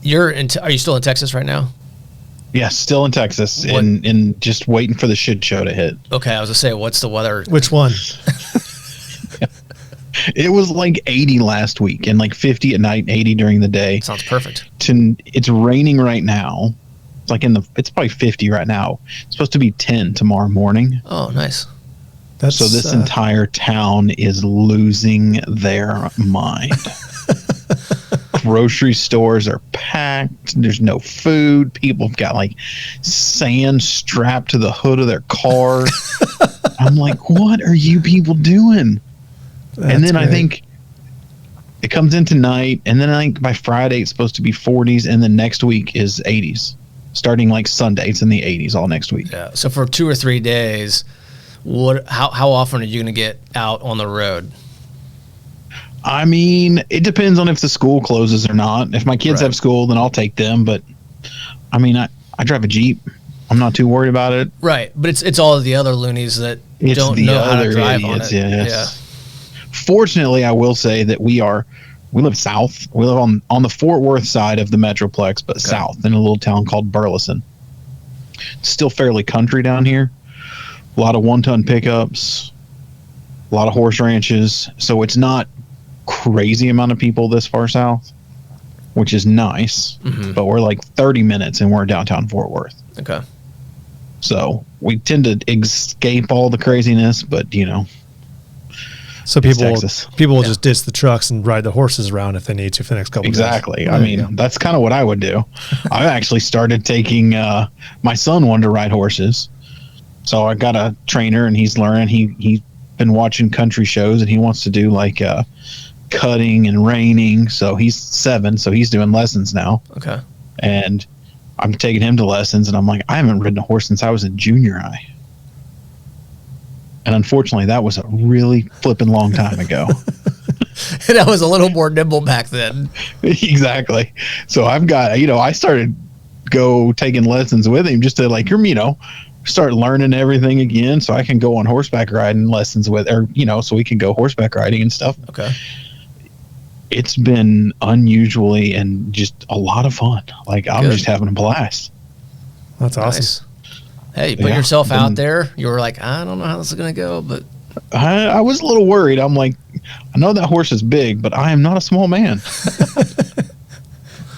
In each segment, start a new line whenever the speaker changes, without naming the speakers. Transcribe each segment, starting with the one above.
Are you still in Texas right now?
Yeah, still in Texas, and just waiting for the shit show to hit.
Okay, I was gonna say, what's the weather?
Which one?
It was like 80 last week, and like 50 at night, 80 during the day.
Sounds perfect.
It's raining right now. It's like it's probably 50 right now. It's supposed to be 10 tomorrow morning.
Oh, nice.
So this entire town is losing their mind. Grocery stores are packed. There's no food. People have got like sand strapped to the hood of their car. I'm like, what are you people doing? And then great. I think it comes in tonight, and then I think by Friday it's supposed to be 40s, and then next week is 80s. Starting like Sunday, it's in the 80s all next week.
Yeah. So for 2 or 3 days, how often are you going to get out on the road?
I mean, it depends on if the school closes or not. If my kids have school, then I'll take them. But I mean, I drive a Jeep. I'm not too worried about it.
Right, but it's all of the other loonies that don't know how to drive on it.
Yes. Yeah. Fortunately, I will say that we live south. We live on the Fort Worth side of the Metroplex, but south in a little town called Burleson. It's still fairly country down here. A lot of 1-ton pickups, a lot of horse ranches. So it's not crazy amount of people this far south, which is nice. Mm-hmm. But we're like 30 minutes and we're in downtown Fort Worth.
Okay.
So we tend to escape all the craziness, but
So people will just ditch the trucks and ride the horses around if they need to for the next couple of days.
Exactly. I mean, that's kind of what I would do. I actually started taking my son wanted to ride horses. So I got a trainer and he's learning. He's been watching country shows and he wants to do like cutting and reining. So he's 7, so he's doing lessons now.
Okay.
And I'm taking him to lessons and I'm like, I haven't ridden a horse since I was in junior high. And unfortunately, that was a really flipping long time ago.
And I was a little more nimble back then.
Exactly. So I've got, I started taking lessons with him just to start learning everything again so I can go on horseback riding lessons so we can go horseback riding and stuff.
Okay.
It's been unusually and just a lot of fun. Like I'm just having a blast.
That's awesome.
Nice. Hey, you put yourself out there. You were like, I don't know how this is going to go, but
I was a little worried. I'm like, I know that horse is big, but I am not a small man.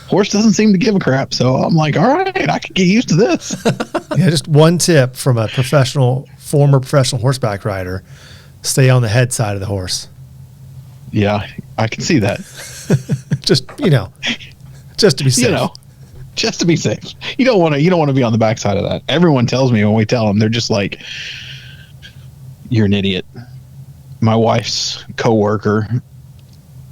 Horse doesn't seem to give a crap. So I'm like, all right, I can get used to this.
Yeah, just one tip from a former professional horseback rider: stay on the head side of the horse.
Yeah, I can see that.
just to be safe.
Just to be safe. You don't want to be on the backside of that. Everyone tells me when we tell them, they're just like, you're an idiot. My wife's coworker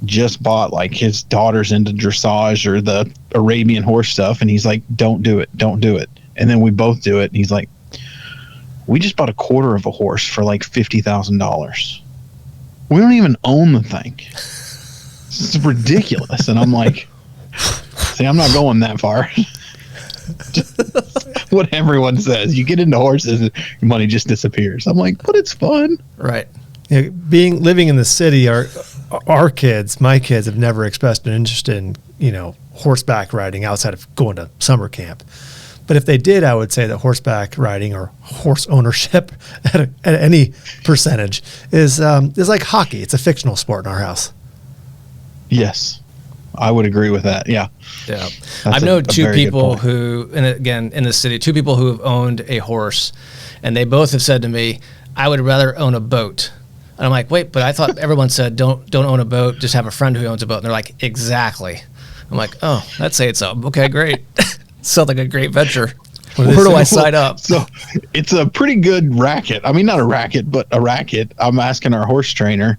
just bought like his daughter's into dressage or the Arabian horse stuff. And he's like, don't do it. Don't do it. And then we both do it. And he's like, we just bought a quarter of a horse for like $50,000. We don't even own the thing. It's ridiculous. And I'm like, see, I'm not going that far. What everyone says. You get into horses and your money just disappears. I'm like, but it's fun.
Right.
Yeah, living in the city, my kids have never expressed an interest in, horseback riding outside of going to summer camp. But if they did, I would say that horseback riding or horse ownership at any percentage is like hockey. It's a fictional sport in our house.
Yes. I would agree with that. Yeah.
Yeah. I've known 2 people who, and again, in the city, 2 people who have owned a horse, and they both have said to me, I would rather own a boat. And I'm like, wait, but I thought everyone said don't own a boat, just have a friend who owns a boat. And they're like, exactly. I'm like, oh, that say it's up. Okay, great. Sounds like a great venture. Where do I sign up?
So it's a pretty good racket. I mean, not a racket, but a racket. I'm asking our horse trainer,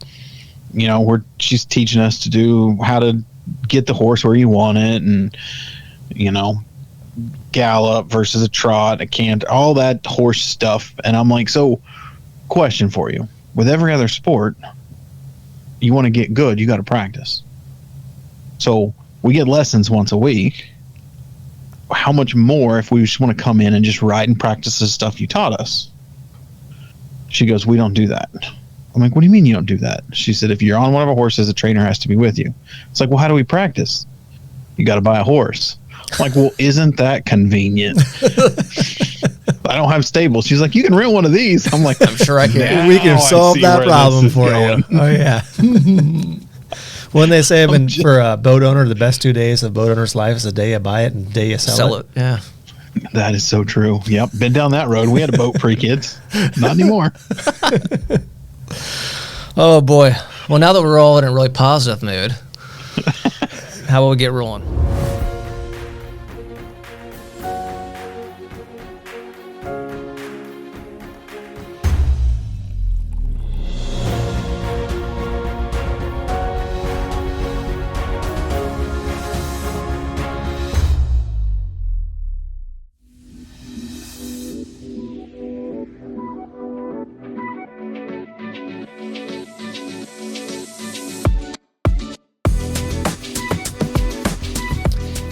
she's teaching us to do how to get the horse where you want it and, gallop versus a trot, a canter, all that horse stuff. And I'm like, so question for you. With every other sport, you want to get good, you got to practice. So we get lessons once a week. How much more if we just want to come in and just ride and practice the stuff you taught us? She goes, we don't do that. I'm like, what do you mean you don't do that? She said, if you're on one of our horses, a trainer has to be with you. It's like, well, how do we practice? You got to buy a horse. I'm like, well, isn't that convenient? I don't have stables. She's like, you can rent one of these. I'm like,
I'm sure I can.
We can solve that problem for you. Oh, yeah. When they say for a boat owner, the best 2 days of boat owner's life is the day you buy it and the day you sell it.
Yeah.
That is so true. Yep. Been down that road. We had a boat pre-kids. Not anymore.
Oh, boy. Well, now that we're all in a really positive mood, how about we get rolling?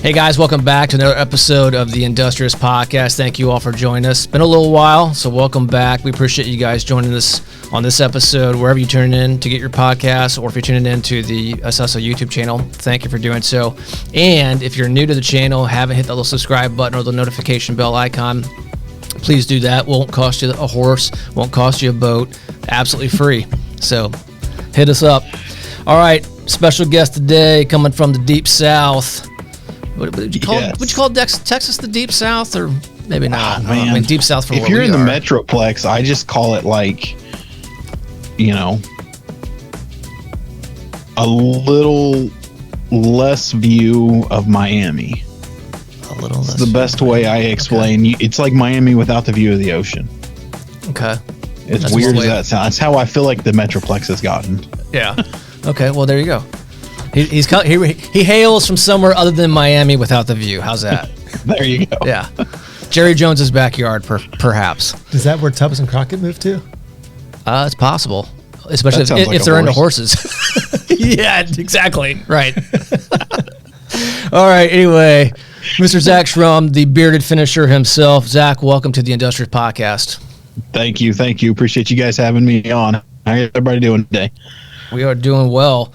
Hey guys, welcome back to another episode of the Industrious Podcast. Thank you all for joining us. It's been a little while, so welcome back. We appreciate you guys joining us on this episode, wherever you turn in to get your podcast, or if you're tuning in to the Assessa YouTube channel, thank you for doing so. And if you're new to the channel, haven't hit the little subscribe button or the notification bell icon, please do that. Won't cost you a horse, won't cost you a boat, absolutely free. So hit us up. All right, special guest today coming from the Deep South. What would you call Texas the Deep South, or maybe not?
Man.
I mean, Deep South for
if
where
you're
we
in the
are.
Metroplex, I just call it like, a little less view of Miami.
A little less.
It's the best way I explain. Okay. It's like Miami without the view of the ocean.
Okay.
It's weird as that sounds. That's how I feel like the Metroplex has gotten.
Yeah. Okay. Well, there you go. He hails from somewhere other than Miami without the view. How's that?
There you go.
Yeah. Jerry Jones's backyard, perhaps.
Is that where Tubbs and Crockett moved to?
It's possible, especially if they're into horses. Yeah, exactly. Right. All right. Anyway, Mr. Zach Shrum, the bearded finisher himself. Zach, welcome to the Industrious Podcast.
Thank you. Appreciate you guys having me on. How is everybody doing today?
We are doing well.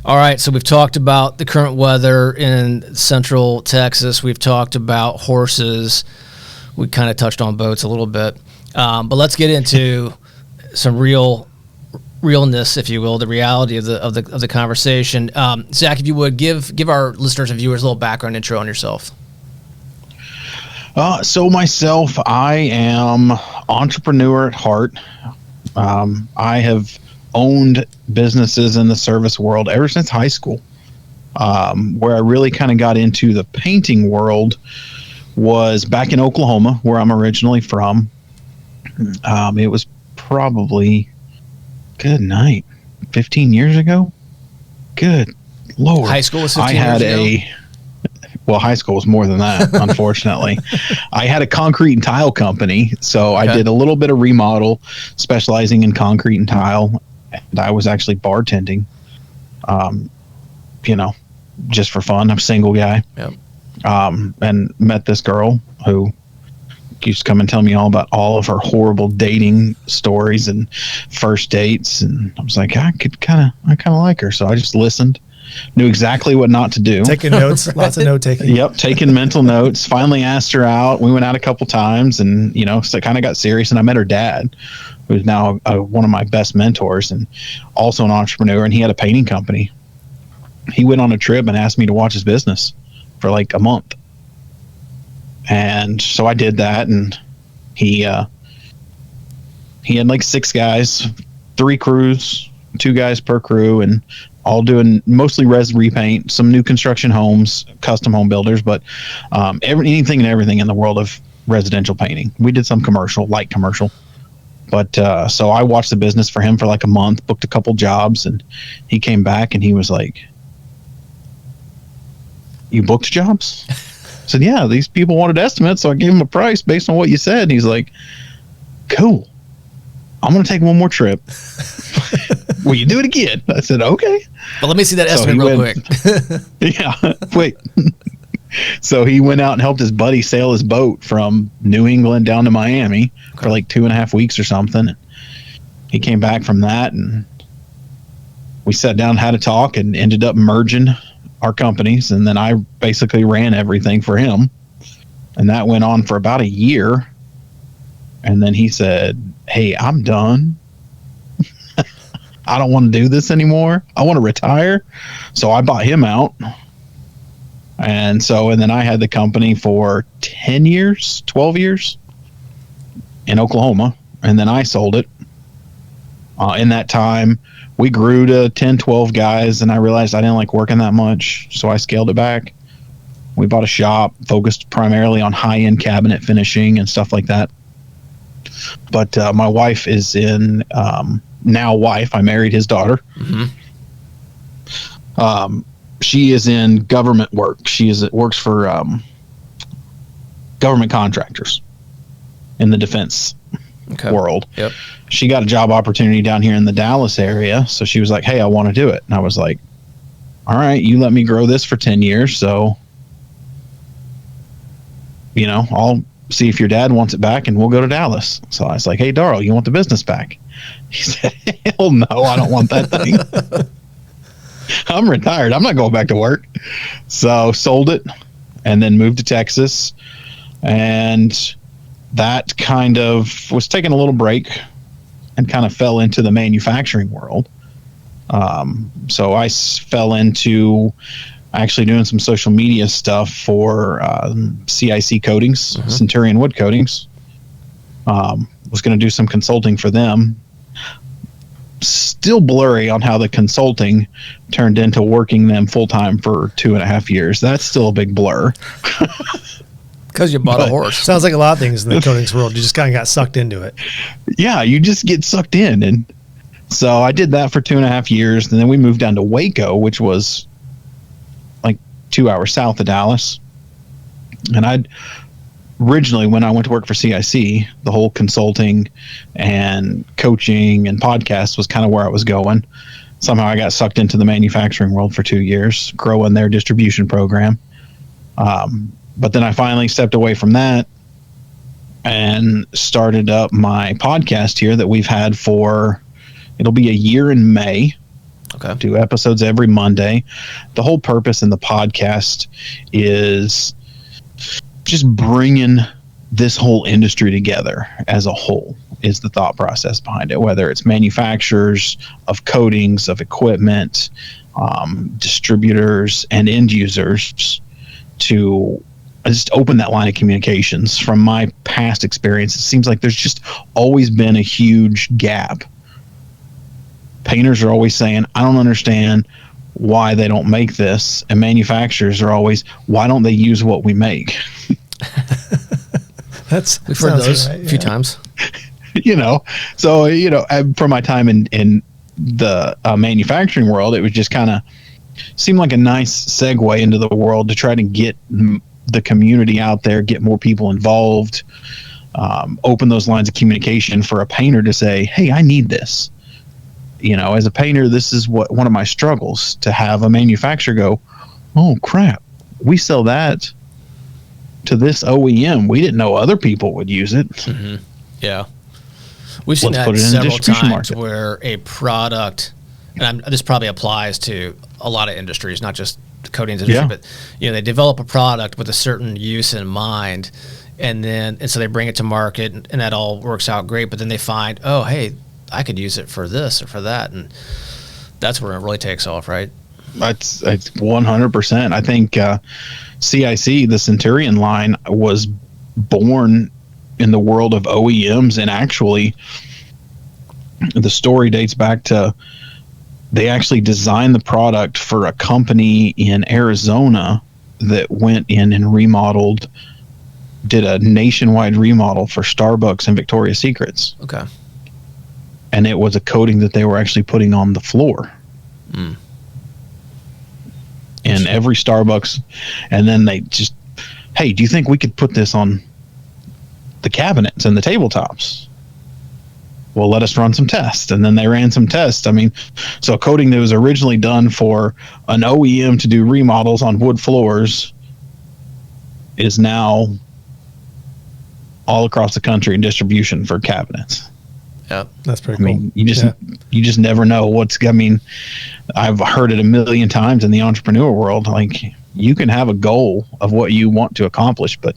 All right, so we've talked about the current weather in central Texas. We've talked about horses. We kind of touched on boats a little bit. But let's get into some realness, if you will, the reality of the conversation. Zach, if you would give our listeners and viewers a little background intro on yourself.
So myself, I am entrepreneur at heart. I have owned businesses in the service world ever since high school. Where I really kind of got into the painting world was back in Oklahoma, where I'm originally from. It was probably, 15 years ago. Good Lord.
High school was 15 years ago?
Well, high school was more than that, unfortunately. I had a concrete and tile company, so I did a little bit of remodel, specializing in concrete and tile. And I was actually bartending, just for fun. I'm a single guy.
Yep.
And met this girl who used to come and tell me all about all of her horrible dating stories and first dates. And I was like, I kind of like her. So I just listened, knew exactly what not to do.
Taking notes, right. Lots of note taking.
Yep. Taking mental notes. Finally asked her out. We went out a couple times and, so it kind of got serious, and I met her dad, who's now one of my best mentors and also an entrepreneur, and he had a painting company. He went on a trip and asked me to watch his business for like a month. And so I did that, and he had like 6 guys, 3 crews, 2 guys per crew, and all doing mostly res repaint, some new construction homes, custom home builders, but anything and everything in the world of residential painting. We did some light commercial. But so I watched the business for him for like a month, booked a couple jobs, and he came back and he was like, "You booked jobs?" I said, "Yeah, these people wanted estimates, so I gave him a price based on what you said." And he's like, "Cool. I'm going to take one more trip. Will you do it again?" I said, "Okay."
But let me see that estimate real quick.
Yeah, wait. So he went out and helped his buddy sail his boat from New England down to Miami for like 2.5 weeks or something. He came back from that, and we sat down and had a talk, and ended up merging our companies, and then I basically ran everything for him. And that went on for about a year. And then he said, "Hey, I'm done. I don't want to do this anymore. I want to retire." So I bought him out. And then I had the company for 10 years, 12 years in Oklahoma. And then I sold it. In that time, we grew to 10, 12 guys, and I realized I didn't like working that much. So I scaled it back. We bought a shop focused primarily on high-end cabinet finishing and stuff like that. But my wife is I married his daughter. Mm-hmm. She is in government work. Works for government contractors in the defense world. Yep. She got a job opportunity down here in the Dallas area. So she was like, "Hey, I want to do it." And I was like, "All right, you let me grow this for 10 years. So, I'll see if your dad wants it back and we'll go to Dallas." So I was like, "Hey, Darrell, you want the business back?" He said, "Hell no, I don't want that thing. I'm retired. I'm not going back to work." So sold it and then moved to Texas. And that kind of was taking a little break and kind of fell into the manufacturing world. So I fell into actually doing some social media stuff for CIC Coatings, Centurion Wood Coatings. Was going to do some consulting for them. Still blurry on how the consulting turned into working them full-time for 2.5 years. That's still a big blur.
Because you bought a horse.
Sounds like a lot of things in the coatings world. You just kind of got sucked into it.
Yeah, you just get sucked in. And so I did that for 2.5 years. And then we moved down to Waco, which was like 2 hours south of Dallas. And originally, when I went to work for CIC, the whole consulting and coaching and podcast was kind of where I was going. Somehow I got sucked into the manufacturing world for 2 years, growing their distribution program. But then I finally stepped away from that and started up my podcast here that we've had it'll be a year in May. Okay. 2 episodes every Monday. The whole purpose in the podcast is just bringing this whole industry together as a whole is the thought process behind it, whether it's manufacturers of coatings, of equipment, distributors, and end users, to just open that line of communications. From my past experience, it seems like there's just always been a huge gap. Painters are always saying, "I don't understand why they don't make this," and manufacturers are always, "Why don't they use what we make?"
We've heard those a few times.
So from my time in the manufacturing world, it was just kind of seemed like a nice segue into the world to try to get the community out there, get more people involved, open those lines of communication for a painter to say, "Hey, I need this." As a painter, this is one of my struggles, to have a manufacturer go, "Oh crap, we sell that to this OEM. We didn't know other people would use it."
Mm-hmm. Yeah. We've seen that several times where a product, and this probably applies to a lot of industries, not just the coatings industry, but they develop a product with a certain use in mind, and so they bring it to market, and that all works out great. But then they find, "Oh, hey, I could use it for this or for that," and that's where it really takes off, right?
It's 100%. I think CIC, the Centurion line, was born in the world of OEMs, and actually the story dates back to they actually designed the product for a company in Arizona that went in and did a nationwide remodel for Starbucks and Victoria's Secrets.
Okay.
And it was a coating that they were actually putting on the floor. Mm. In every Starbucks. And then they just, "Hey, do you think we could put this on the cabinets and the tabletops?" "Well, let us run some tests." And then they ran some tests. So a coating that was originally done for an OEM to do remodels on wood floors is now all across the country in distribution for cabinets.
Yeah,
that's pretty
cool. I mean, you just never know what's. I mean, I've heard it a million times in the entrepreneur world. Like, you can have a goal of what you want to accomplish, but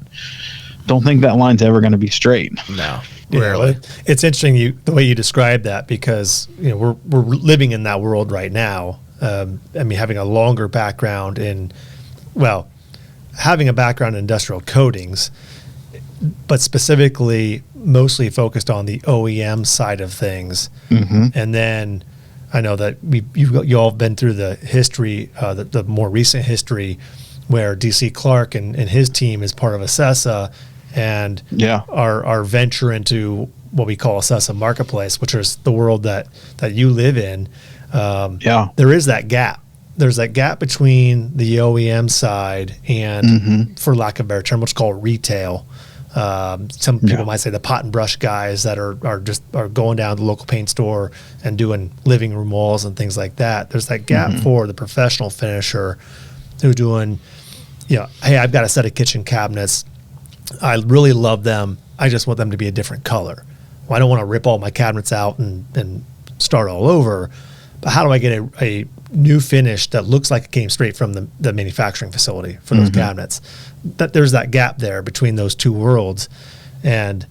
don't think that line's ever going to be straight.
No,
rarely. It's interesting the way you describe that, because we're living in that world right now. I mean, having a longer background having a background in industrial coatings, but specifically mostly focused on the OEM side of things.
Mm-hmm.
And then I know that you all have been through the history, the more recent history, where DC Clark and his team is part of Assessa, and our venture into what we call Assessa Marketplace, which is the world that you live in. There is that gap. There's that gap between the OEM side and, for lack of a better term, what's called retail. Some people might say the pot and brush guys that are going down to the local paint store and doing living room walls and things like that. There's that gap for the professional finisher who's doing, hey, I've got a set of kitchen cabinets. I really love them. I just want them to be a different color. Well, I don't want to rip all my cabinets out and start all over. But how do I get a new finish that looks like it came straight from the manufacturing facility for those cabinets? That there's that gap there between those two worlds, and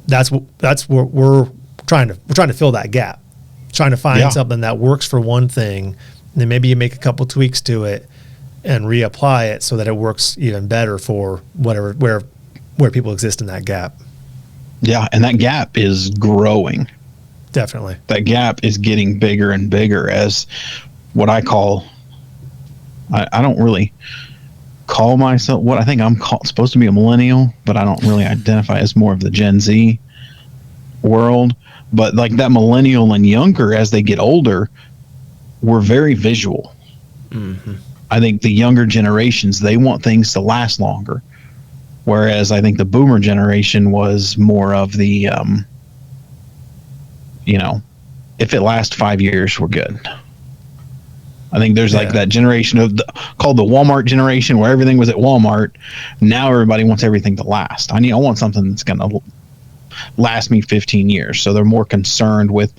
that's what we're trying to fill that gap, trying to find something that works for one thing, and then maybe you make a couple tweaks to it and reapply it so that it works even better for where people exist in that gap.
Yeah, and that gap is growing.
Definitely.
That gap is getting bigger and bigger as what I call, I don't really call myself what I think I'm supposed to be a millennial, but I don't really identify as more of the Gen Z world. But like that millennial and younger, as they get older, we're very visual.
Mm-hmm.
I think the younger generations, they want things to last longer. Whereas I think the boomer generation was more of the, if it lasts 5 years, we're good. I think there's like that generation called the Walmart generation, where everything was at Walmart. Now everybody wants everything to last. I want something that's going to last me 15 years. So they're more concerned with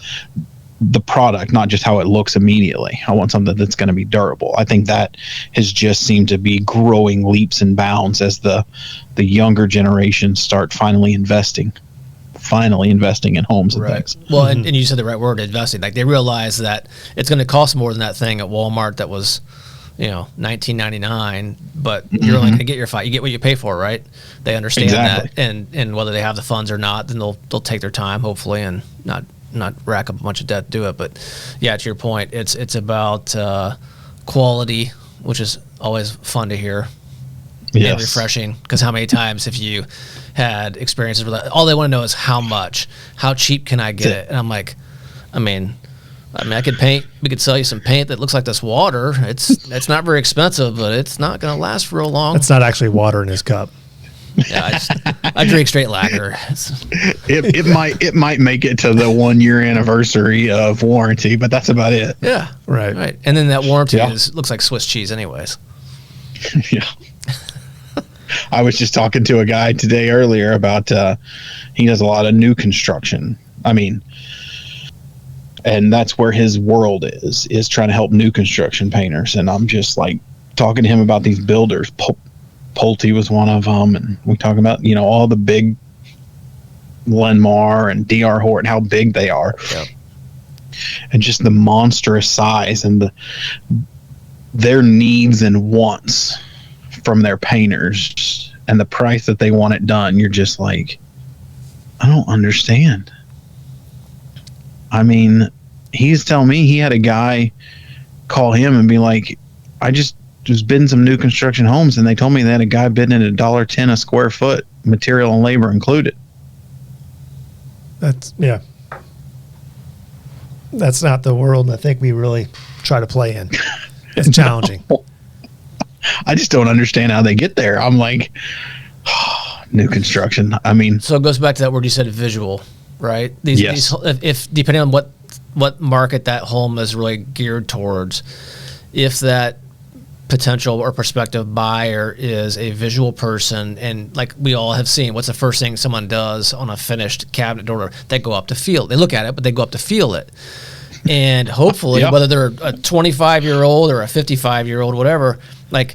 the product, not just how it looks immediately. I want something that's going to be durable. I think that has just seemed to be growing leaps and bounds as the younger generations start finally investing in homes and things.
Well, and you said the right word, investing. Like, they realize that it's going to cost more than that thing at Walmart that was, $19.99, but you're only going to get you get what you pay for, right? They understand that, and whether they have the funds or not, then they'll take their time, hopefully, and not rack up a bunch of debt to do it. But yeah, to your point, it's about quality, which is always fun to hear.
Yes.
And refreshing, because how many times have you had experiences where all they want to know is how cheap can I get it? And I'm like, I mean, I could paint. We could sell you some paint that looks like this water. It's not very expensive, but it's not going to last real long.
It's not actually water in his cup.
Yeah, I drink straight lager.
It might make it to the 1 year anniversary of warranty, but that's about it.
Yeah, right. And then that warranty looks like Swiss cheese, anyways.
Yeah. I was just talking to a guy today earlier about he does a lot of new construction. And that's where his world is trying to help new construction painters. And I'm just like talking to him about these builders. Pulte was one of them, and we talk about all the big Lenmar and DR Horton, how big they are, and just the monstrous size and their needs and wants from their painters and the price that they want it done. You're just like, I don't understand. He's telling me he had a guy call him and be like, I just was bidding some new construction homes, and they told me they had a guy bidding at $1.10 a square foot, material and labor included.
That's not the world I think we really try to play in. It's challenging.
I just don't understand how they get there. I'm like, new construction.
So it goes back to that word you said, visual, right? These, if depending on what market that home is really geared towards, if that potential or prospective buyer is a visual person, and like we all have seen, what's the first thing someone does on a finished cabinet door? They go up to feel. They look at it, but they go up to feel it. And hopefully, whether they're a 25-year-old or a 55-year-old, whatever, like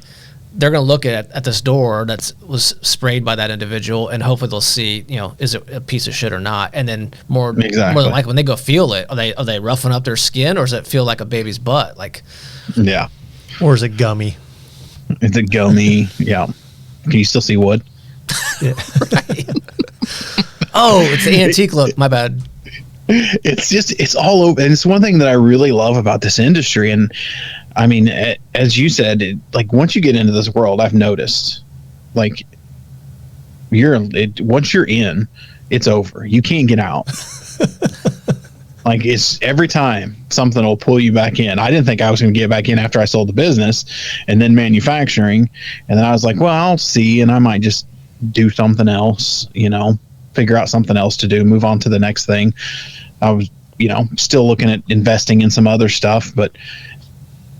they're going to look at this door that was sprayed by that individual, and hopefully they'll see, is it a piece of shit or not? And then more than likely, when they go feel it, are they roughing up their skin, or does it feel like a baby's butt? Like,
yeah.
Or is it gummy?
It's a gummy, yeah. Can you still see wood?
Yeah.
Right. Oh, it's the antique look. My bad.
It's all over. And it's one thing that I really love about this industry. And I mean, as you said, like once you get into this world, I've noticed, like once you're in, it's over. You can't get out. Like it's every time something will pull you back in. I didn't think I was going to get back in after I sold the business and then manufacturing. And then I was like, well, I'll see. And I might just do something else, figure out something else to do, move on to the next thing. I was, still looking at investing in some other stuff, but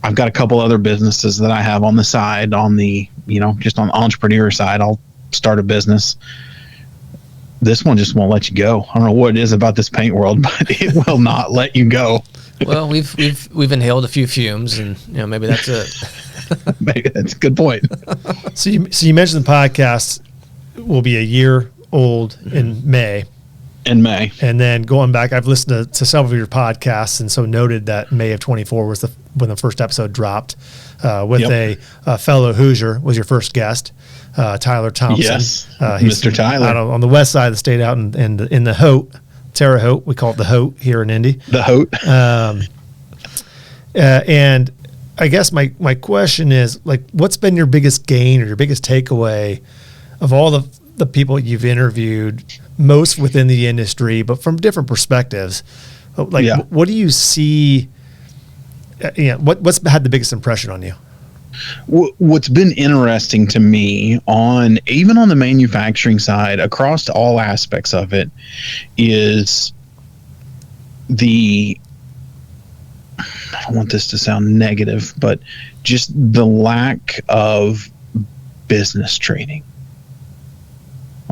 I've got a couple other businesses that I have on the side, on the, just on the entrepreneur side. I'll start a business. This one just won't let you go. I don't know what it is about this paint world, but it will not let you go.
Well, we've inhaled a few fumes, and maybe that's it.
Maybe that's a good point.
So you mentioned the podcast will be a year old in May.
In May.
And then going back, I've listened to several of your podcasts, and so noted that May of 24 was when the first episode dropped with a fellow Hoosier was your first guest, Tyler Thompson.
Yes, he's Mr. Tyler.
Out on the west side of the state, out in the Haute, Terre Haute. We call it the Haute here in Indy.
The Haute.
And I guess my question is, like, what's been your biggest gain or your biggest takeaway of all the people you've interviewed, most within the industry, but from different perspectives? Like, what do you see? What's had the biggest impression on you?
What's been interesting to me even on the manufacturing side, across all aspects of it, is I don't want this to sound negative, but just the lack of business training.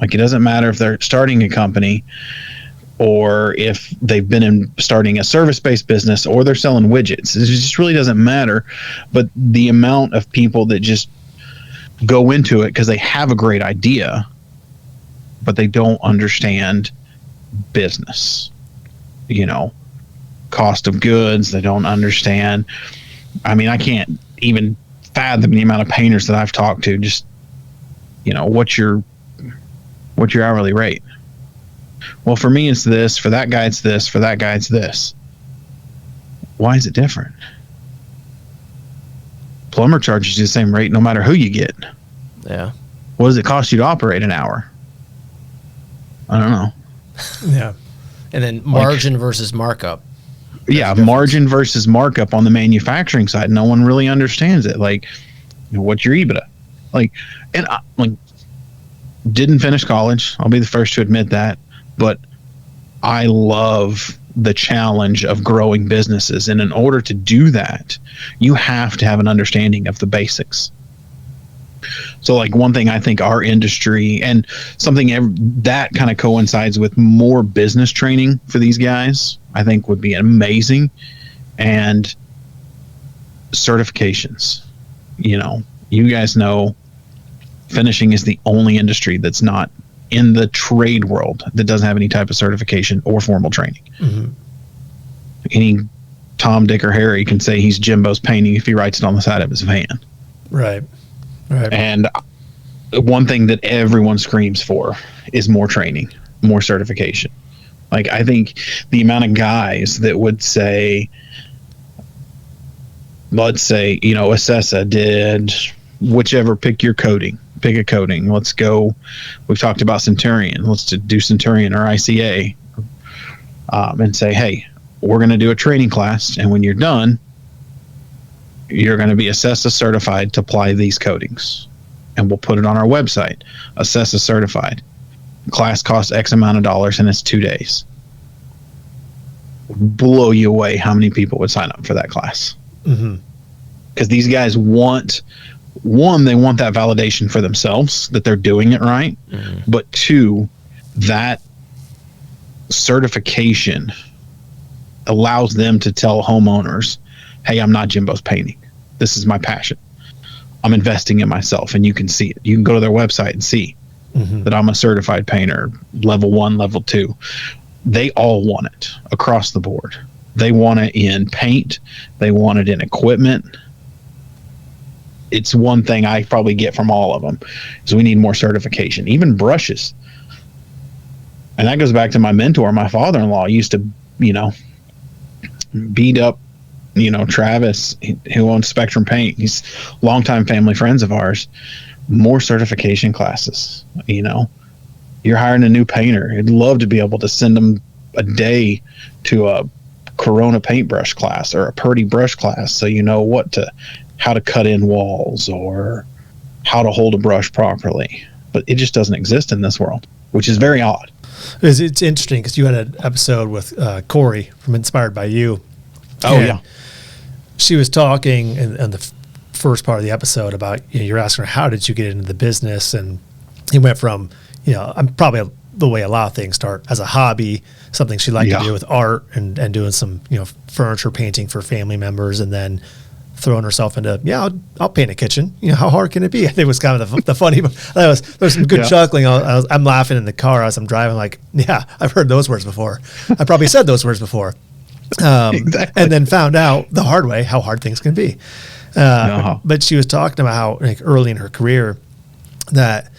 Like, it doesn't matter if they're starting a company or if they've been starting a service-based business or they're selling widgets. It just really doesn't matter. But the amount of people that just go into it because they have a great idea, but they don't understand business, cost of goods. They don't understand. I mean, I can't even fathom the amount of painters that I've talked to. Just, what's your hourly rate? Well, for me, it's this. For that guy, it's this. For that guy, it's this. Why is it different? Plumber charges you the same rate no matter who you get.
Yeah.
What does it cost you to operate an hour? I don't know.
Yeah.
And then margin versus markup.
Yeah, margin versus markup on the manufacturing side. No one really understands it. Like, what's your EBITDA? Didn't finish college. I'll be the first to admit that. But I love the challenge of growing businesses. And in order to do that, you have to have an understanding of the basics. So, like, one thing I think our industry, and something that kind of coincides with more business training for these guys, I think would be amazing. And certifications. You guys know finishing is the only industry that's not in the trade world that doesn't have any type of certification or formal training. Mm-hmm. Any Tom, Dick, or Harry can say he's Jimbo's painting if he writes it on the side of his van.
Right.
And one thing that everyone screams for is more training, more certification. Like, I think the amount of guys that would say, let's say, Assessa did whichever, pick a coating. Let's go. We've talked about Centurion. Let's do Centurion or ICA, and say, hey, we're going to do a training class. And when you're done, you're going to be Assessa certified to apply these coatings. And we'll put it on our website, Assessa certified. Class costs X amount of dollars and it's 2 days. Blow you away how many people would sign up for that class.
Mm-hmm.
because these guys want, one, they want that validation for themselves that they're doing it right. But two, that certification allows them to tell homeowners, hey, I'm not Jimbo's painting. This is my passion. I'm investing in myself, and you can see it. You can go to their website and see that I'm a certified painter, level 1, level 2. They all want it across the board. They want it in paint. They want it in equipment. It's one thing I probably get from all of them is we need more certification, even brushes. And that goes back to my mentor. My father-in-law used to, beat up, Travis, who owns Spectrum Paint. He's longtime family friends of ours. More certification classes. You're hiring a new painter. I'd love to be able to send them a day to a Corona paintbrush class or a Purdy brush class, so you know how to cut in walls or how to hold a brush properly. But it just doesn't exist in this world, which is very odd.
It's interesting because you had an episode with Corey from Inspired by You.
Oh, yeah.
She was talking in the first part of the episode about, you're asking her, how did you get into the business? And he went from, I'm probably the way a lot of things start as a hobby, something she liked to do with art and doing some, furniture painting for family members, and then throwing herself into, I'll paint a kitchen. How hard can it be? I think it was kind of the funny, there's some good chuckling. I'm laughing in the car as I'm driving, like, I've heard those words before. I probably said those words before. Exactly. And then found out the hard way how hard things can be. But she was talking about how, like, early in her career, that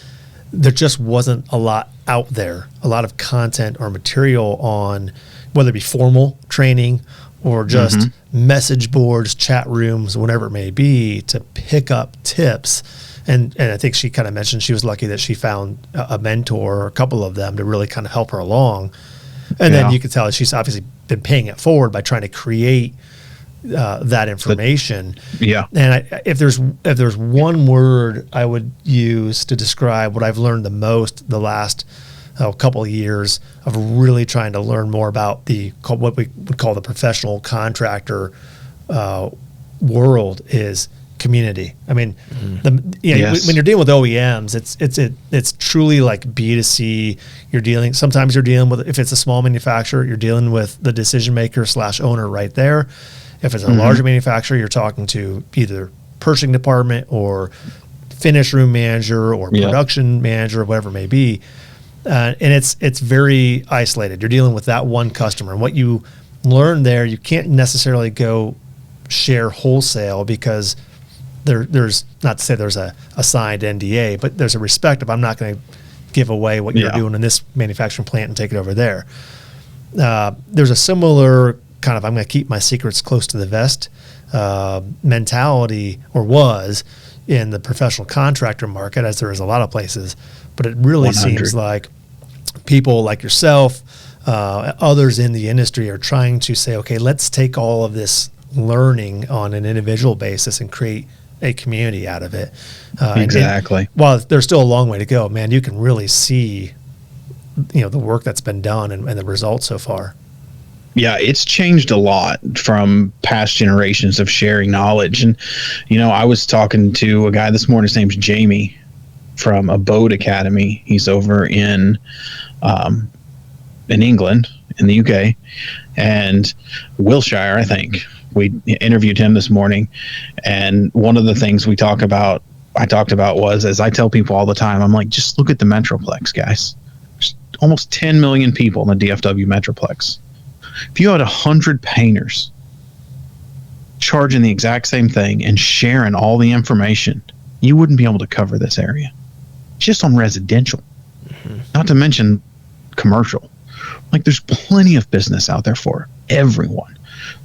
there just wasn't a lot out there, a lot of content or material on whether it be formal training or just message boards, chat rooms, whatever it may be, to pick up tips. And I think she kind of mentioned she was lucky that she found a mentor or a couple of them to really kind of help her along. And then you could tell that she's obviously been paying it forward by trying to create that information. And if there's one word I would use to describe what I've learned the most the last couple of years of really trying to learn more about what we would call the professional contractor world, is community. I mean, when you're dealing with OEMs, it's truly like B2C. Sometimes you're dealing with, if it's a small manufacturer, you're dealing with the decision maker / owner right there. If it's a larger manufacturer, you're talking to either purchasing department or finish room manager or production manager, or whatever it may be. And it's very isolated. You're dealing with that one customer, and what you learn there, you can't necessarily go share wholesale, because there's, not to say there's a signed NDA, but there's a respect of, I'm not going to give away what you're doing in this manufacturing plant and take it over there. There's a similar kind of, I'm going to keep my secrets close to the vest mentality, or was, in the professional contractor market, as there is a lot of places. But it really 100. Seems like people like yourself, others in the industry, are trying to say, okay, let's take all of this learning on an individual basis and create a community out of it.
Exactly.
And while there's still a long way to go, man, you can really see, the work that's been done and the results so far.
Yeah, it's changed a lot from past generations of sharing knowledge. And, I was talking to a guy this morning, his name's Jamie, from a boat academy. He's over in England, in the UK, and Wiltshire, I think. We interviewed him this morning, and one of the things I talked about was, as I tell people all the time, I'm like, just look at the Metroplex, guys. There's almost 10 million people in the DFW Metroplex. If you had 100 painters charging the exact same thing and sharing all the information, you wouldn't be able to cover this area. Just on residential, not to mention commercial. Like, there's plenty of business out there for everyone.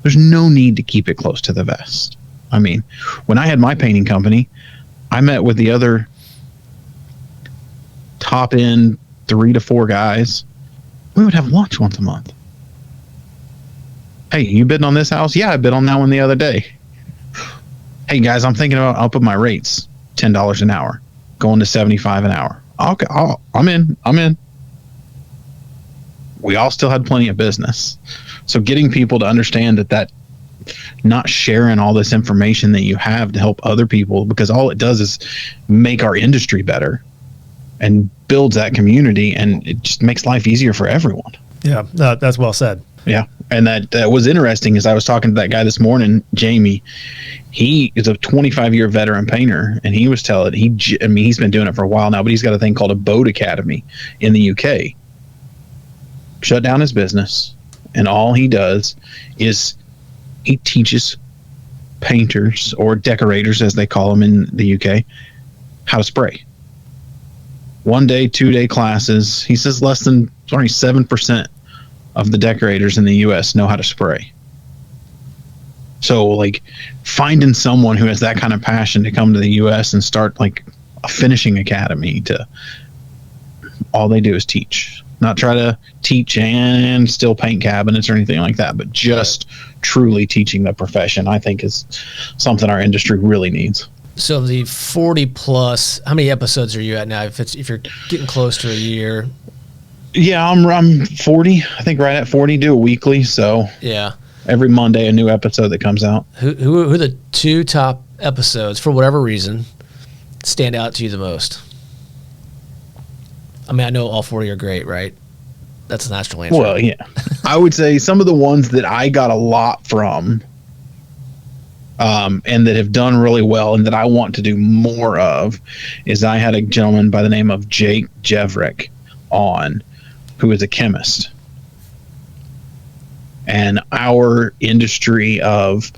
There's no need to keep it close to the vest. I mean, when I had my painting company, I met with the other top end 3 to 4 guys. We would have lunch once a month. Hey, you bidding on this house? Yeah, I bid on that one the other day. Hey guys, I'm thinking about upping my rates, $10 an hour, going to $75 an hour. Okay, I'm in. We all still had plenty of business. So getting people to understand that not sharing all this information that you have to help other people, because all it does is make our industry better and builds that community, and it just makes life easier for everyone.
Yeah, that's well said.
Yeah. And that was interesting, as I was talking to that guy this morning, Jamie. He is a 25-year veteran painter, and he was telling, he's been doing it for a while now, but he's got a thing called a boat academy in the UK. Shut down his business, and all he does is he teaches painters, or decorators as they call them in the UK, how to spray. 1 day, 2 day classes. He says less than 7% of the decorators in the US know how to spray. So like, finding someone who has that kind of passion to come to the US and start like a finishing academy, to all they do is teach, not try to teach and still paint cabinets or anything like that, but just truly teaching the profession, I think is something our industry really needs.
So the 40 plus, how many episodes are you at now? If you're getting close to a year?
Yeah, I'm 40. I think right at 40. Do a weekly, so
yeah,
every Monday a new episode that comes out.
Who are the 2 top episodes, for whatever reason, stand out to you the most? I mean, I know all 40 are great, right? That's a natural answer.
Well, yeah. I would say some of the ones that I got a lot from, and that have done really well and that I want to do more of, is I had a gentleman by the name of Jake Jeverick on, who is a chemist. And our industry of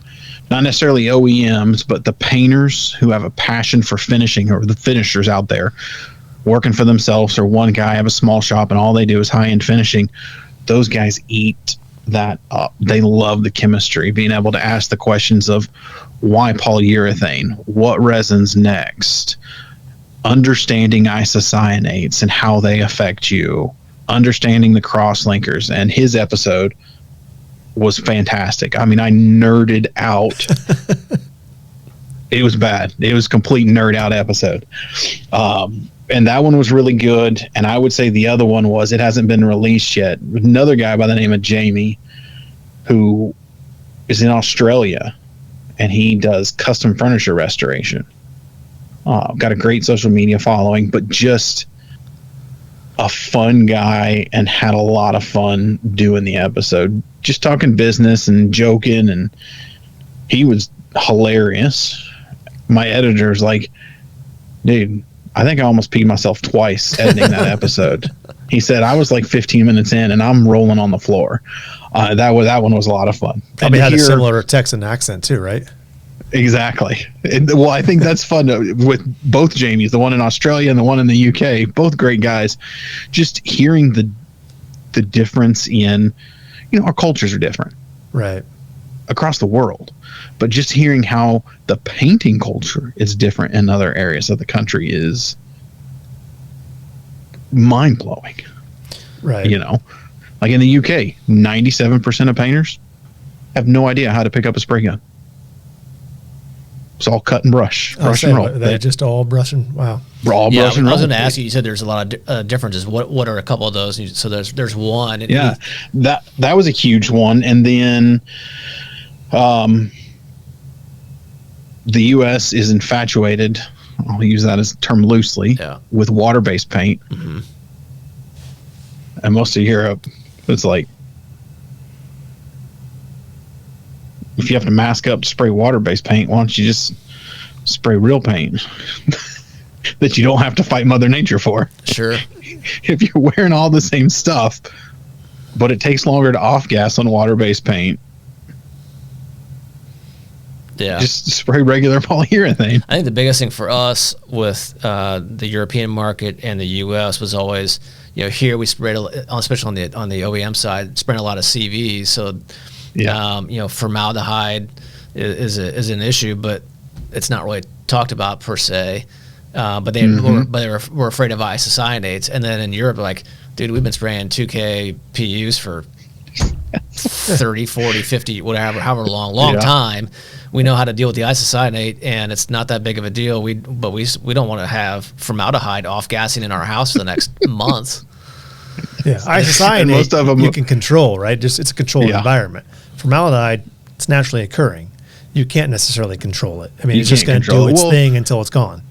not necessarily OEMs, but the painters who have a passion for finishing, or the finishers out there working for themselves, or one guy have a small shop and all they do is high-end finishing, those guys eat that up. They love the chemistry, being able to ask the questions of why polyurethane, what resins next, understanding isocyanates and how they affect you, understanding the cross-linkers. And his episode was fantastic. I mean, I nerded out. It was bad. It was a complete nerd out episode. And that one was really good. And I would say the other one was, it hasn't been released yet, another guy by the name of Jamie, who is in Australia, and he does custom furniture restoration. Got a great social media following, but just a fun guy, and had a lot of fun doing the episode, just talking business and joking, and he was hilarious. My editor's like, dude, I think I almost peed myself twice editing that episode. He said, I was like 15 minutes in and I'm rolling on the floor. That one was a lot of fun.
Probably had a similar Texan accent too, right?
Exactly. Well, I think that's fun with both Jamies, the one in Australia and the one in the UK, both great guys. Just hearing the difference in, our cultures are different.
Right.
Across the world. But just hearing how the painting culture is different in other areas of the country is mind-blowing.
Right.
Like in the UK, 97% of painters have no idea how to pick up a spray gun. It's all cut and brush and roll.
They just all brushing. Wow.
We're all brush and roll.
I was going to ask you. You said there's a lot of differences. What are a couple of those? So there's one.
That was a huge one. And then, the U.S. is infatuated, I'll use that as a term loosely, with water-based paint. Mm-hmm. And most of Europe, it's like, if you have to mask up to spray water-based paint, why don't you just spray real paint that you don't have to fight Mother Nature for?
Sure.
If you're wearing all the same stuff, but it takes longer to off-gas on water-based paint, just spray regular polyurethane.
I think the biggest thing for us with the European market and the U.S. was always, here we sprayed, especially on the OEM side, spraying a lot of CVs. So, formaldehyde is an issue, but it's not really talked about per se. But they were afraid of isocyanates. And then in Europe, like, dude, we've been spraying 2K PUs for 30, 40, 50, however long time. We know how to deal with the isocyanate, and it's not that big of a deal. We don't want to have formaldehyde off gassing in our house for the next month.
Yeah, isocyanate most of them you can control, right? Just it's a controlled environment. Formaldehyde It's naturally occurring. You can't necessarily control it. I mean, it's just going to do its thing until it's gone.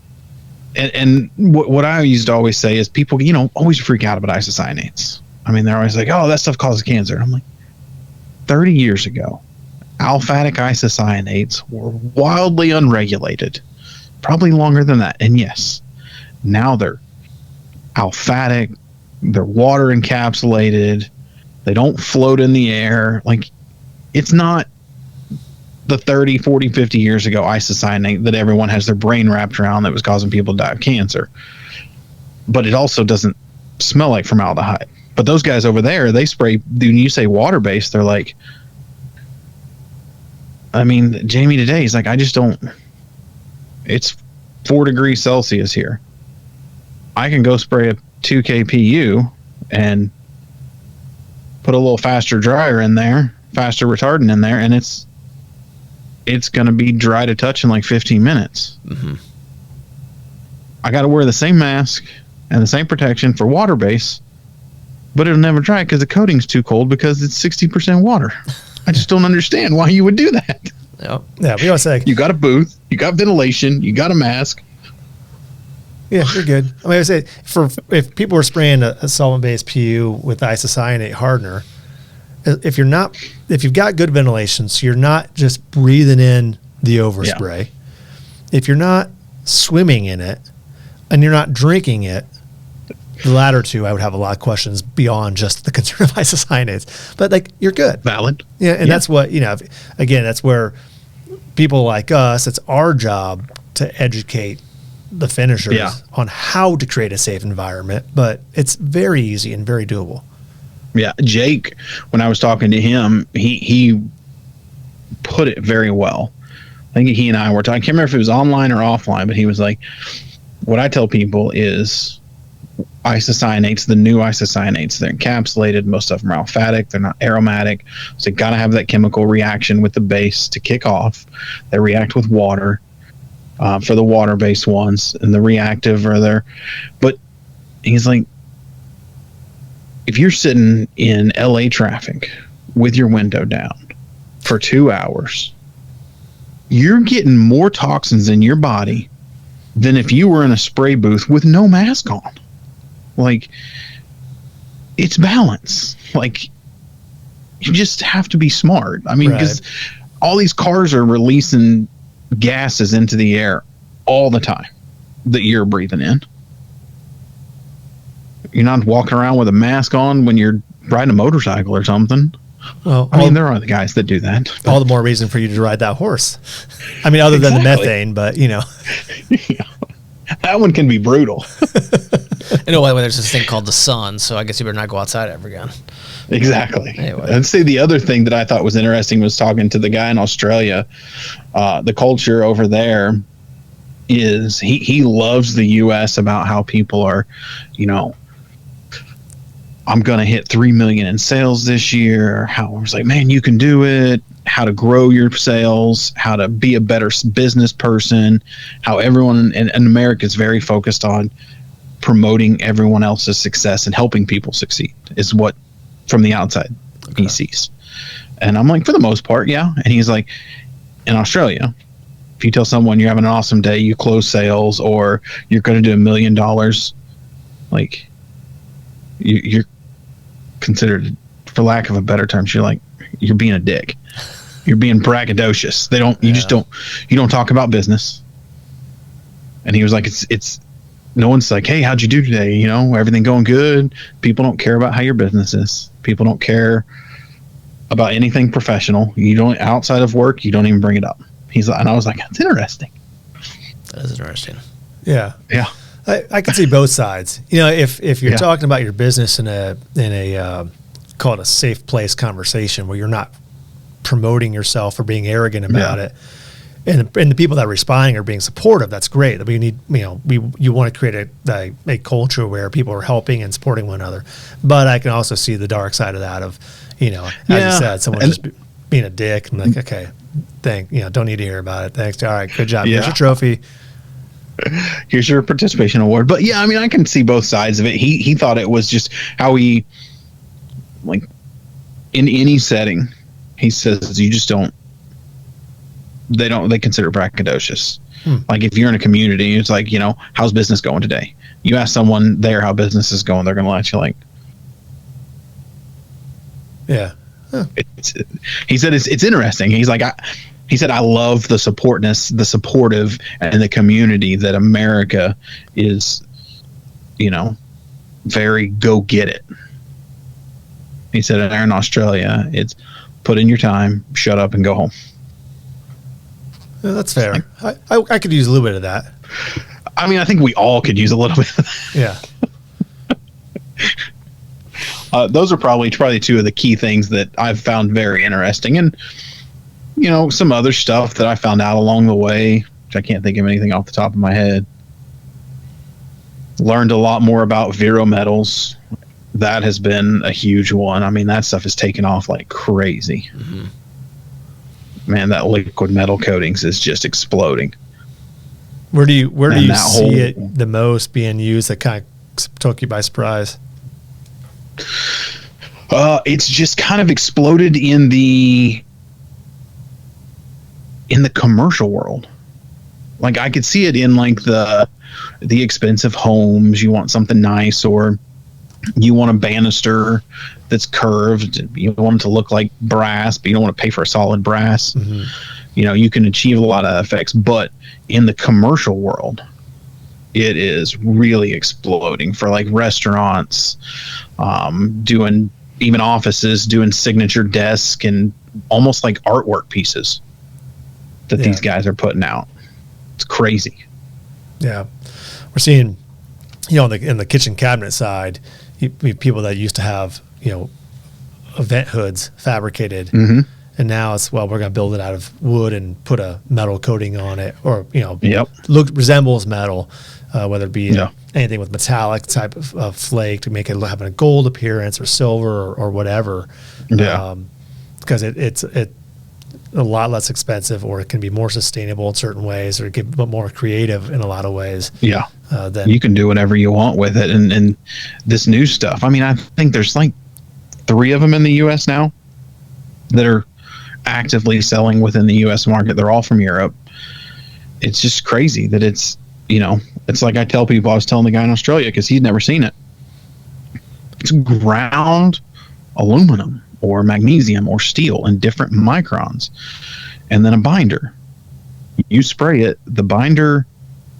And what I used to always say is people, always freak out about isocyanates. I mean, they're always like, oh, that stuff causes cancer. I'm like, 30 years ago, aliphatic isocyanates were wildly unregulated, probably longer than that. And yes, now they're aliphatic, they're water encapsulated, they don't float in the air. Like, it's not the 30, 40, 50 years ago isocyanate that everyone has their brain wrapped around that was causing people to die of cancer. But it also doesn't smell like formaldehyde. But those guys over there, they spray, when you say water-based, they're like, I mean, Jamie today, he's like, I just don't, it's 4 degrees Celsius here. I can go spray a 2 kPu and put a little faster dryer in there, faster retardant in there, and it's going to be dry to touch in like 15 minutes. Mm-hmm. I got to wear the same mask and the same protection for water base, but it'll never dry because the coating's too cold because it's 60% water. I just don't understand why you would do that.
Yep.
Yeah, we always say
you got a booth, you got ventilation, you got a mask.
Yeah, you're good. I mean, I say if people were spraying a solvent-based PU with isocyanate hardener, if you've got good ventilation, so you're not just breathing in the overspray, if you're not swimming in it and you're not drinking it, the latter two, I would have a lot of questions beyond just the concern of isocyanates. But like, you're good.
Valid.
Yeah, and that's what, again, that's where people like us, it's our job to educate the finishers on how to create a safe environment, but it's very easy and very doable.
Yeah, Jake, when I was talking to him, he put it very well. I think he and I were talking, I can't remember if it was online or offline, but he was like, what I tell people is isocyanates, the new isocyanates, they're encapsulated. Most of them are aliphatic. They're not aromatic. So you got to have that chemical reaction with the base to kick off. They react with water for the water-based ones, and the reactive are there. But he's like, if you're sitting in LA traffic with your window down for 2 hours, you're getting more toxins in your body than if you were in a spray booth with no mask on. Like, it's balance. Like, you just have to be smart. I mean, because all these cars are releasing gases into the air all the time that you're breathing in. You're not walking around with a mask on when you're riding a motorcycle or something. Well, I mean, there are the guys that do that. But.
All the more reason for you to ride that horse. I mean, other than the methane, but
Yeah. That one can be brutal.
I know why there's this thing called the sun, so I guess you better not go outside ever again.
Exactly.
Anyway.
I'd say the other thing that I thought was interesting was talking to the guy in Australia. The culture over there is he loves the U.S. about how people are, I'm going to hit 3 million in sales this year. How I was like, man, you can do it. How to grow your sales, how to be a better business person, how everyone in America is very focused on promoting everyone else's success and helping people succeed is what from the outside he sees. And I'm like, for the most part, yeah. And he's like, in Australia, if you tell someone you're having an awesome day, you close sales, or you're going to do $1 million, like you're considered, for lack of a better term, you're being a dick. You're being braggadocious. You don't talk about business. And he was like, it's no one's like, hey, how'd you do today? Everything going good. People don't care about how your business is. People don't care about anything professional. You don't, outside of work, you don't even bring it up. He's like, and I was like, that's interesting.
That is interesting.
Yeah.
Yeah.
I can see both sides. If you're talking about your business in a call it a safe place conversation where you're not promoting yourself or being arrogant about it, and the people that are responding are being supportive, that's great. We need, you want to create a culture where people are helping and supporting one another. But I can also see the dark side of that as you said, someone just being a dick and like, okay, don't need to hear about it. Thanks. All right, good job. Here's your trophy.
Here's your participation award. But yeah, I mean, I can see both sides of it. He thought it was just how he, like, in any setting, he says you just don't they consider it braggadocious. Like if you're in a community, it's like, how's business going today? You ask someone there how business is going, they're going to look at you like,
yeah. Huh.
He said it's interesting. He's like, he said, I love the supportive and the community that America is, very go get it. He said, in Australia, it's put in your time, shut up, and go home.
Yeah, that's fair. I could use a little bit of that.
I mean, I think we all could use a little bit of that.
Yeah.
Those are probably two of the key things that I've found very interesting. And, some other stuff that I found out along the way, which I can't think of anything off the top of my head. Learned a lot more about Vero metals. That has been a huge one. I mean, that stuff has taken off like crazy. Mm-hmm. Man, that liquid metal coatings is just exploding.
Where do you see it the most being used that kind of took you by surprise?
It's just kind of exploded in the commercial world. Like I could see it in like the expensive homes. You want something nice, or you want a banister that's curved. You want it to look like brass, but you don't want to pay for a solid brass. Mm-hmm. You can achieve a lot of effects, but in the commercial world, it is really exploding for like restaurants, doing even offices, doing signature desk and almost like artwork pieces that these guys are putting out. It's crazy.
Yeah. We're seeing, in the kitchen cabinet side, people that used to have, event hoods fabricated. Mm-hmm. And now it's, we're going to build it out of wood and put a metal coating on it, or, resembles metal, whether it be anything with metallic type of flake to make it have a gold appearance or silver or whatever. Yeah. Because it's a lot less expensive, or it can be more sustainable in certain ways, or get more creative in a lot of ways.
Yeah. Then you can do whatever you want with it. And this new stuff, I mean, I think there's like 3 of them in the U.S. now that are actively selling within the U.S. market. They're all from Europe. It's just crazy that it's like I tell people, I was telling the guy in Australia, because he'd never seen it. It's ground aluminum or magnesium or steel in different microns, and then a binder. You spray it, the binder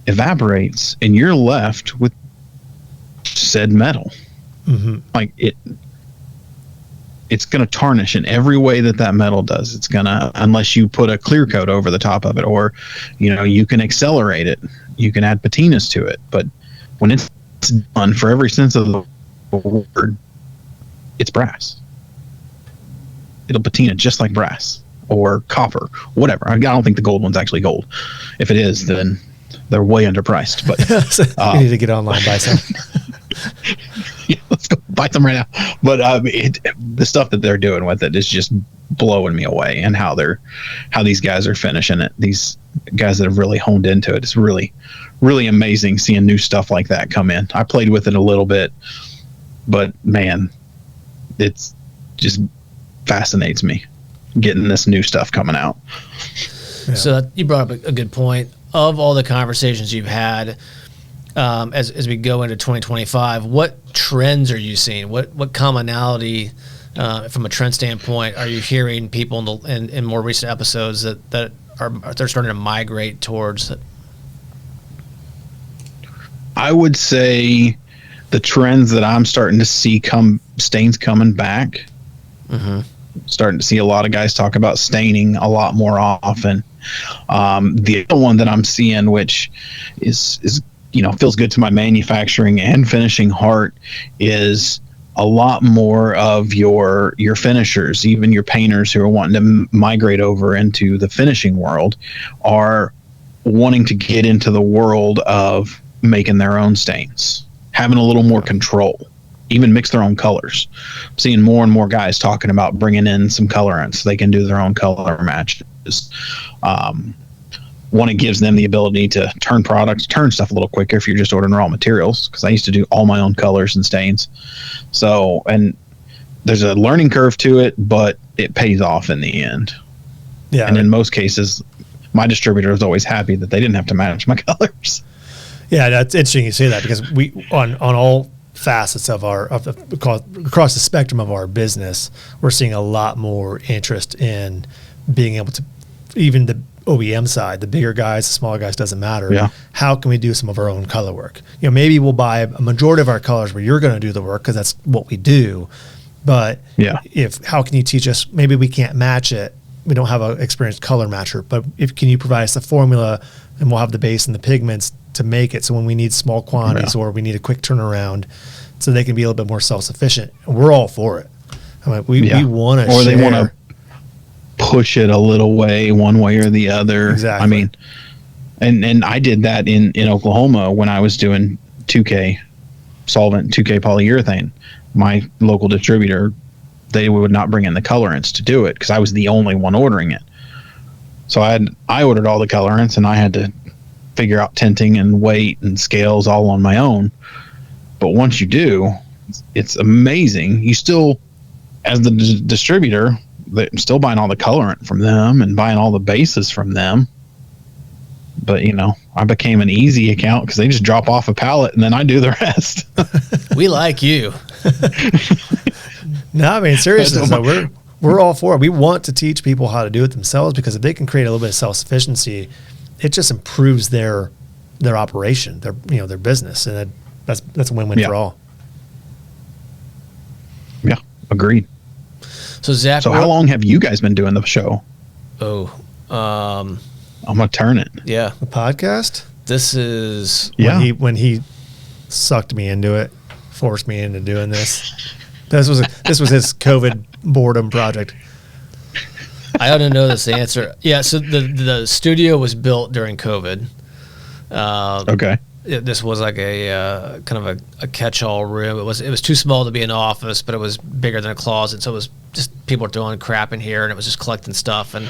evaporates, and you're left with said metal. Mm-hmm. Like it's going to tarnish in every way that metal does. It's going to, unless you put a clear coat over the top of it, or, you can accelerate it. You can add patinas to it. But when it's done, for every sense of the word, it's brass. It'll patina just like brass or copper, whatever. I don't think the gold one's actually gold. If it is, then they're way underpriced. But
you need to get online, buy some.
Yeah, let's go buy some right now. But the stuff that they're doing with it is just blowing me away, and how these guys are finishing it. These guys that have really honed into it. It's really, really amazing seeing new stuff like that come in. I played with it a little bit, but man, it's just fascinates me getting this new stuff coming out.
Yeah. So you brought up a good point. Of all the conversations you've had, as we go into 2025, what trends are you seeing? What commonality, from a trend standpoint, are you hearing people in more recent episodes that they're starting to migrate towards?
I would say the trends that I'm starting to see stains coming back. Mm-hmm. Starting to see a lot of guys talk about staining a lot more often. The other one that I'm seeing, which is feels good to my manufacturing and finishing heart, is a lot more of your finishers, even your painters who are wanting to migrate over into the finishing world, are wanting to get into the world of making their own stains, having a little more control, even mix their own colors. I'm seeing more and more guys talking about bringing in some colorants so they can do their own color matches. One, it gives them the ability to turn stuff a little quicker if you're just ordering raw materials, because I used to do all my own colors and stains. So, and there's a learning curve to it, but it pays off in the end. Yeah. And in most cases, my distributor was always happy that they didn't have to match my colors.
Yeah, that's interesting you say that, because we on all facets of across the spectrum of our business, we're seeing a lot more interest in being able to, even the OEM side, the bigger guys, the smaller guys, doesn't matter.
Yeah.
How can we do some of our own color work? Maybe we'll buy a majority of our colors where you're going to do the work because that's what we do. But how can you teach us? Maybe we can't match it. We don't have an experienced color matcher, but can you provide us the formula, and we'll have the base and the pigments to make it. So when we need small quantities or we need a quick turnaround, so they can be a little bit more self-sufficient, we're all for it. I mean, we want to,
or they want to push it a little way, one way or the other.
Exactly.
I mean, and I did that in Oklahoma when I was doing 2K solvent, 2K polyurethane. My local distributor, they would not bring in the colorants to do it because I was the only one ordering it. So I ordered all the colorants, and I had to figure out tinting and weight and scales all on my own. But once you do, it's amazing. You still, as the distributor, they're still buying all the colorant from them and buying all the bases from them. But, I became an easy account because they just drop off a pallet and then I do the rest.
We like you.
No, I mean, seriously, so we're all for it. We want to teach people how to do it themselves, because if they can create a little bit of self-sufficiency, it just improves their operation, their business, and that's a win-win for all.
Yeah, agreed.
So Zach,
how long have you guys been doing the show?
I'm
gonna turn it.
Yeah,
the podcast.
This is
when he sucked me into it, forced me into doing this. This was his COVID boredom project.
I ought to know this answer. Yeah, so the studio was built during COVID.
Okay.
This was like a kind of a catch-all room. It was too small to be an office, but it was bigger than a closet. So it was just people were throwing crap in here, and it was just collecting stuff. And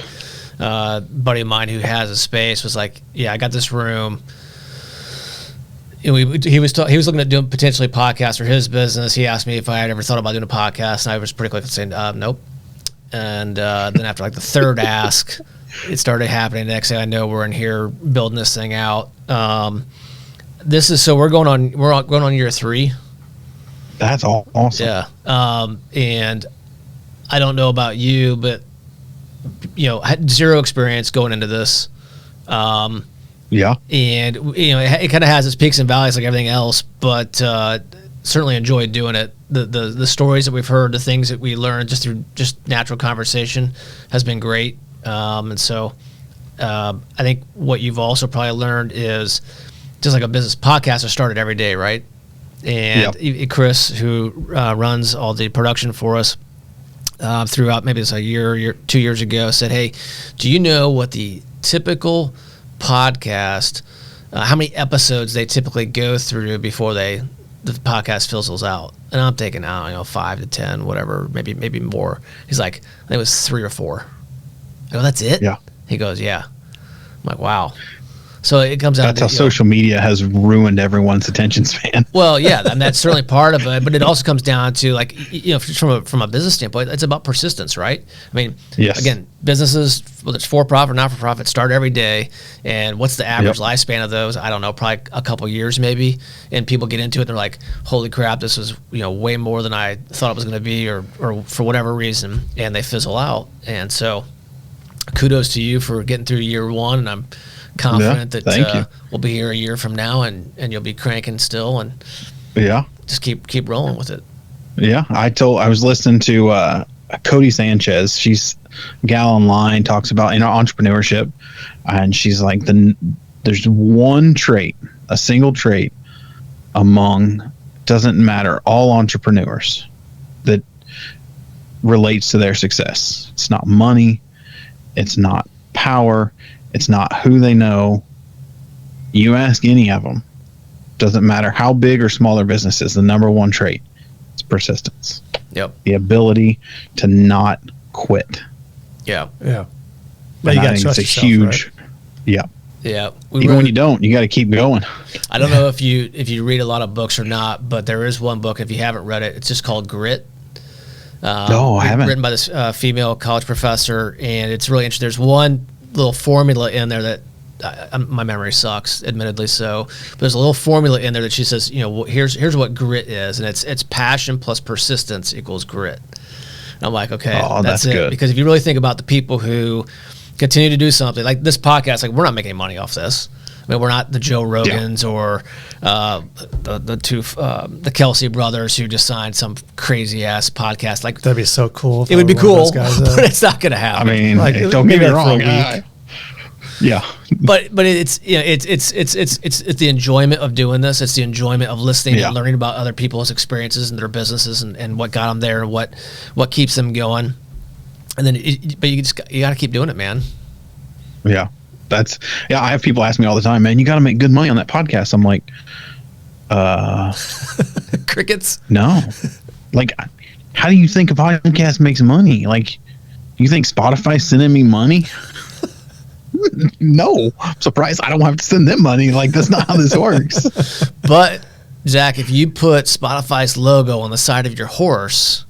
a buddy of mine who has a space was like, "Yeah, I got this room." And he was looking at doing potentially a podcast for his business. He asked me if I had ever thought about doing a podcast, and I was pretty quick at saying nope. And then after like the third ask, it started happening. The next thing I know, we're in here building this thing out. We're going on year 3.
That's all awesome.
Yeah. And I don't know about you, but I had zero experience going into this.
Yeah.
And it kind of has its peaks and valleys like everything else, but certainly enjoyed doing it. The stories that we've heard, the things that we learned just through just natural conversation has been great. And so I think what you've also probably learned is just like a business podcast is started every day, right? And Chris, who runs all the production for us throughout, maybe it's a year, 2 years ago, said, "Hey, do you know what the typical podcast, how many episodes they typically go through before the podcast fizzles out?" And I'm thinking, 5 to 10, whatever, maybe more. He's like, I think it was 3 or 4. I go, "That's it?"
Yeah.
He goes, "Yeah." I'm like, wow. So it comes out.
That's how social media has ruined everyone's attention span.
Well, yeah, and that's certainly part of it, but it also comes down to from a business standpoint, it's about persistence, right? I mean,
yes.
Again, businesses, whether it's for-profit or not-for-profit, start every day, and what's the average lifespan of those? I don't know, probably a couple years maybe, and people get into it, and they're like, "Holy crap, this is way more than I thought it was going to be," or for whatever reason, and they fizzle out. And so, kudos to you for getting through year 1, and I'm confident that we'll be here a year from now, and you'll be cranking still, and just keep rolling with it.
Yeah, I was listening to Cody Sanchez. She's a gal online, talks about entrepreneurship, and she's like, there's one trait, a single trait doesn't matter, all entrepreneurs, that relates to their success. It's not money, it's not power, it's not who they know. You ask any of them, doesn't matter how big or small their business is, the number one trait is persistence.
Yep.
The ability to not quit.
Yeah.
Yeah.
But you got to trust yourself, huge. Right? Yeah.
Yeah.
Even when you don't, you got to keep going.
I don't know if you read a lot of books or not, but there is one book, if you haven't read it, it's just called Grit.
No, I haven't.
Written by this female college professor, and it's really interesting. little formula in there that my memory sucks, admittedly so. But there's a little formula in there that she says, here's what grit is, and it's passion plus persistence equals grit. And I'm like, okay, that's it. Good. Because if you really think about the people who continue to do something like this podcast, like we're not making any money off this. I mean, we're not the Joe Rogans or the Kelsey brothers who just signed some crazy ass podcast. Like
that'd be so cool.
It would be cool, but it's not going to happen.
I mean, don't get me wrong. Yeah,
but it's the enjoyment of doing this. It's the enjoyment of listening and learning about other people's experiences and their businesses and what got them there and what keeps them going. And then, but you got to keep doing it, man.
Yeah, I have people ask me all the time, man. You got to make good money on that podcast. I'm like,
crickets.
No, like, how do you think a podcast makes money? Like, you think Spotify's sending me money? No, I'm surprised I don't have to send them money. Like, that's not how this works.
But Zach, if you put Spotify's logo on the side of your horse,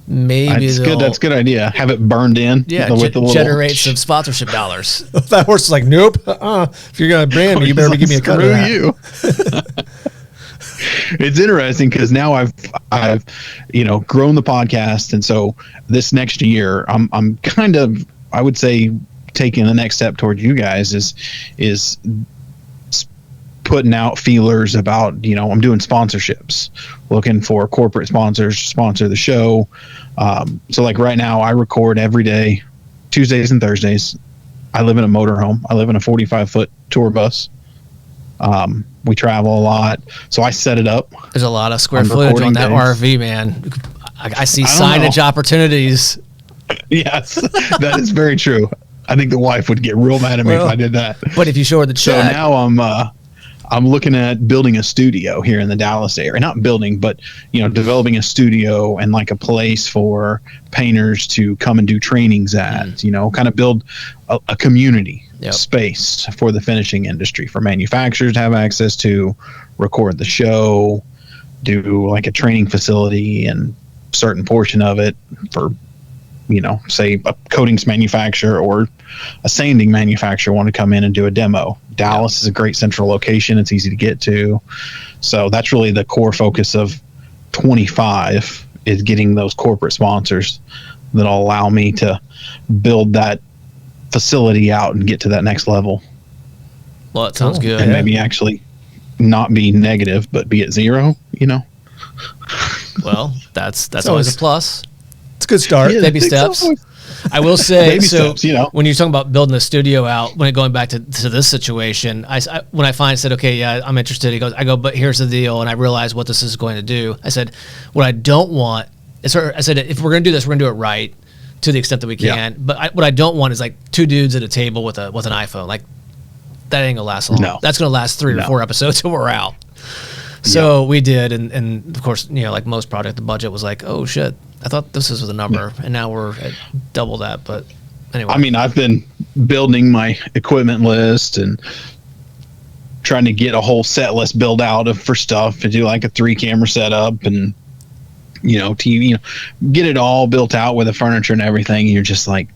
maybe
that's good. That's a good idea. Have it burned in.
Yeah, generate some sponsorship dollars.
That horse is like, nope. If you're gonna brand me, you better give me a cut of that. You.
It's interesting because now I've grown the podcast, and so this next year I'm kind of, I would say, taking the next step towards you guys is putting out feelers about, I'm doing sponsorships, looking for corporate sponsors to sponsor the show. So like right now I record every day, Tuesdays and Thursdays. I live in a motorhome. I live in a 45-foot tour bus. We travel a lot. So I set it up.
There's a lot of square footage on that RV, man. I see signage opportunities.
Yes, that is very true. I think the wife would get real mad at me if I did that.
But if you show her the chat.
So now I'm looking at building a studio here in the Dallas area. Not building, but developing a studio and like a place for painters to come and do trainings at. Kind of build a community space for the finishing industry, for manufacturers to have access to, record the show, do like a training facility and certain portion of it for, say a coatings manufacturer or a sanding manufacturer want to come in and do a demo. Dallas is a great central location. It's easy to get to. So that's really the core focus of 25 is getting those corporate sponsors that'll allow me to build that facility out and get to that next level.
Well, that sounds good.
And maybe actually not be negative, but be at zero,
Well, that's always a plus.
It's a good start.
Baby steps. So. I will say, steps, when you're talking about building a studio out, when going back to this situation, when I finally said, okay, yeah, I'm interested, I go, but here's the deal, and I realized what this is going to do. I said, what I don't want, I said, if we're going to do this, we're going to do it right to the extent that we can. But what I don't want is like two dudes at a table with an iPhone. Like, that ain't going to last long. No. That's going to last 3 or 4 episodes and we're out. So we did, and of course, like most project, the budget was like, oh shit, I thought this was the number, and now we're at double that. But anyway,
I mean, I've been building my equipment list and trying to get a whole set list built out for stuff to do like a 3-camera setup and TV, get it all built out with the furniture and everything. And you're just like,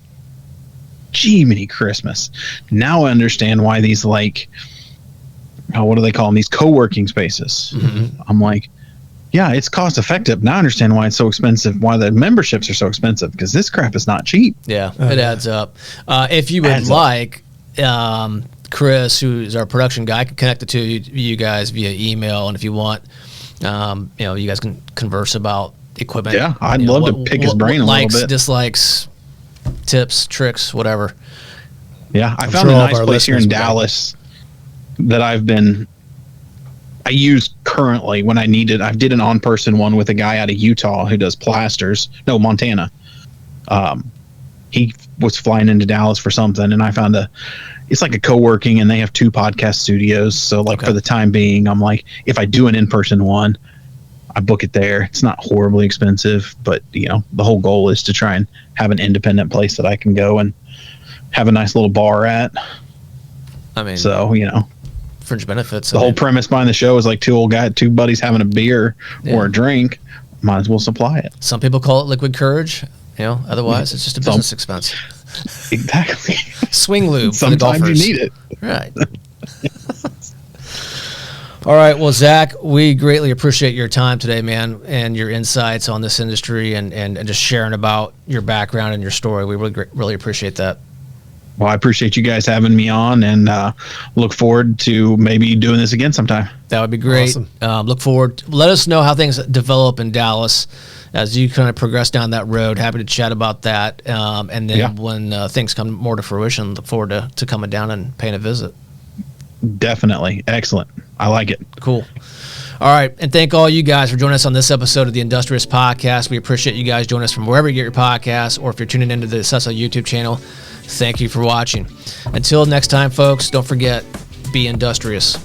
gee, mini Christmas. Now I understand why these what do they call them? These co-working spaces. Mm-hmm. I'm like, yeah, it's cost effective. Now I understand why it's so expensive, why the memberships are so expensive, because this crap is not cheap.
Yeah, it adds up. If you would like, Chris, who's our production guy, can connect the two of you guys via email. And if you want, you guys can converse about equipment.
Yeah, I'd love to pick his brain a little bit.
Dislikes, tips, tricks, whatever.
Yeah, I found a nice place here in Dallas that I use currently when I need it. I did an on-person one with a guy out of Utah who does plasters. No, Montana. He was flying into Dallas for something, and I found it's like a co-working, and they have 2 podcast studios. So for the time being, I'm like, if I do an in-person one, I book it there. It's not horribly expensive, but the whole goal is to try and have an independent place that I can go and have a nice little bar at.
I mean,
so,
fringe benefits.
The whole premise behind the show is like 2 buddies having a beer or a drink. Might as well supply it.
Some people call it liquid courage. Otherwise it's just a business expense.
Exactly.
Swing lube.
Sometimes
for the golfers.
you need it.
Right. All right. Well, Zach, we greatly appreciate your time today, man, and your insights on this industry and just sharing about your background and your story. We really appreciate that.
Well, I appreciate you guys having me on, and look forward to maybe doing this again sometime.
That would be great. Awesome. Look forward. Let us know how things develop in Dallas as you kind of progress down that road. Happy to chat about that. And then when things come more to fruition, look forward to coming down and paying a visit.
Definitely. Excellent. I like it.
Cool. All right. And thank all you guys for joining us on this episode of the Industrious Podcast. We appreciate you guys joining us from wherever you get your podcasts, or if you're tuning into the Cessa YouTube channel, thank you for watching. Until next time, folks, don't forget, be industrious.